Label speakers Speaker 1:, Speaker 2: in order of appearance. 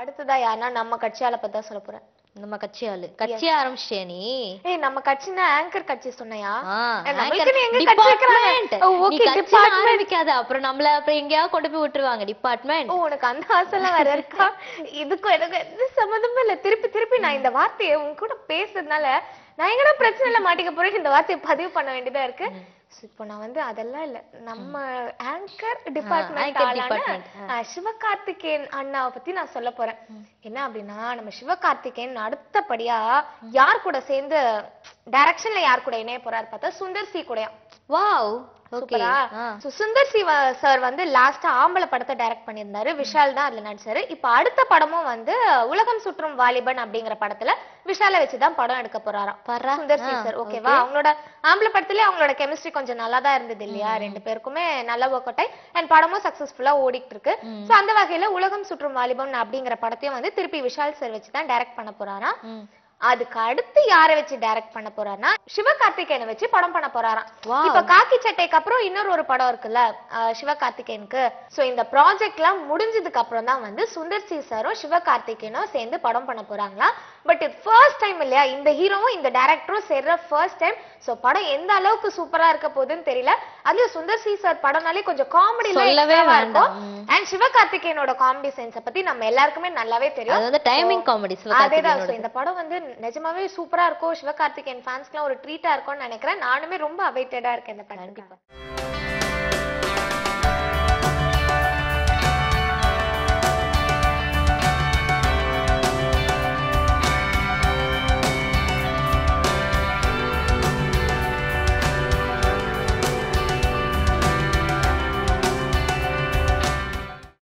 Speaker 1: அடுத்ததா யாருன்னா நம்ம கட்சியால பத்தி தான் சொல்ல போறேன்.
Speaker 2: நம்ம கட்சி ஆளு கட்சி ஆரம்பிச்சிட்டியா நீ?
Speaker 1: ஏய் நம்ம கட்சினா ஆங்கர் கட்சி சொன்னையா?
Speaker 2: நம்மளுக்கு எங்க கட்சி வைக்கறாங்க? ஓகே டிபார்ட்மென்ட் ஆரம்பிக்காத அப்புறம் நம்மள அப்புறம் எங்கயா கொண்டு போய் விட்டுருவாங்க டிபார்ட்மென்ட்.
Speaker 1: உனக்கு அந்த ஆசைலாம் வேற இருக்கா? இதுக்கும் எனக்கு எந்த சம்மந்தமும் இல்ல. திருப்பி திருப்பி நான் இந்த வார்த்தையை உன் கூட பேசுறதுனால நான் எங்கடா பிரச்சனைல மாட்டிக்க போறேன் இந்த வார்த்தையை பதிவு பண்ண வேண்டியதா இருக்கு. இப்போ நான் வந்து அதெல்லாம் இல்ல நம்ம ஆங்கர் டிபார்ட்மெண்ட் ஆளான சிவகார்த்திகேயன் அண்ணாவை பத்தி நான் சொல்ல போறேன். என்ன அப்படின்னா நம்ம சிவகார்த்திகேயன் அடுத்தபடியா யார் கூட சேர்ந்து டைரக்ஷன்ல யார் கூட இணைய போறாரு பார்த்தா சுந்தர் சி கூடயா.
Speaker 2: வாவ்
Speaker 1: சூப்பரா. சுந்தர் சி சார் வந்து லாஸ்டா ஆம்பளை படத்தை டைரக்ட் பண்ணியிருந்தாரு. விஷால் தான் அதுல நடிச்சாரு. இப்ப அடுத்த படமும் வந்து உலகம் சுற்றும் வாலிபன் அப்படிங்கிற படத்துல விஷாலை வச்சுதான் படம் எடுக்க போறாராம் சுந்தர் சி சார். ஓகேவா? அவங்களோட ஆம்பளை படத்துல அவங்களோட கெமிஸ்ட்ரி கொஞ்சம் நல்லா தான் இருந்தது இல்லையா? ரெண்டு பேருக்குமே நல்ல ஒர்க் அவுட் ஆகி அண்ட் படமும் சக்சஸ்ஃபுல்லா ஓடிட்டு இருக்கு. சோ அந்த வகையில உலகம் சுற்றும் வாலிபன் அப்படிங்கிற படத்தையும் வந்து திருப்பி விஷால் சார் வச்சுதான் டைரக்ட் பண்ண போறாராம். அதுக்கு அடுத்து யாரை வச்சு டைரக்ட் பண்ண போறாருன்னா சிவகார்த்திகேயனை வச்சு படம் பண்ண போறாராம். இப்ப காக்கி சட்டைக்கு அப்புறம் இன்னொரு படம் இருக்குல்ல சிவகார்த்திகேயனுக்கு. சோ இந்த ப்ராஜெக்ட் எல்லாம் முடிஞ்சதுக்கு அப்புறம் தான் வந்து சுந்தர் சி சாரும் சிவகார்த்திகேயனும் சேர்ந்து படம் பண்ண போறாங்களா. பட் இது ஃபர்ஸ்ட் டைம் இல்லையா? இந்த ஹீரோவும் இந்த டைரக்டரும் சேர்ற ஃபர்ஸ்ட் டைம். சோ படம் எந்த அளவுக்கு சூப்பரா இருக்க போகுதுன்னு தெரியல. அதுல சுந்தர் சி சார் படம்னாலே கொஞ்சம் காமெடி இருக்கும். அண்ட் சிவகார்த்திகேயனோட காமெடி சென்ஸை பத்தி நம்ம எல்லாருக்குமே நல்லாவே தெரியும்.
Speaker 2: அதாவது டைமிங் காமெடி.
Speaker 1: அதேதான். இந்த படம் வந்து நிஜமாவே சூப்பரா இருக்கும். சிவகார்த்திகேயன் ஃபேன்ஸ்க்குலாம் ஒரு ட்ரீட்டா இருக்கும்னு நினைக்கிறேன். நானுமே ரொம்ப அவைட்டடா இருக்கேன் இந்த படம்.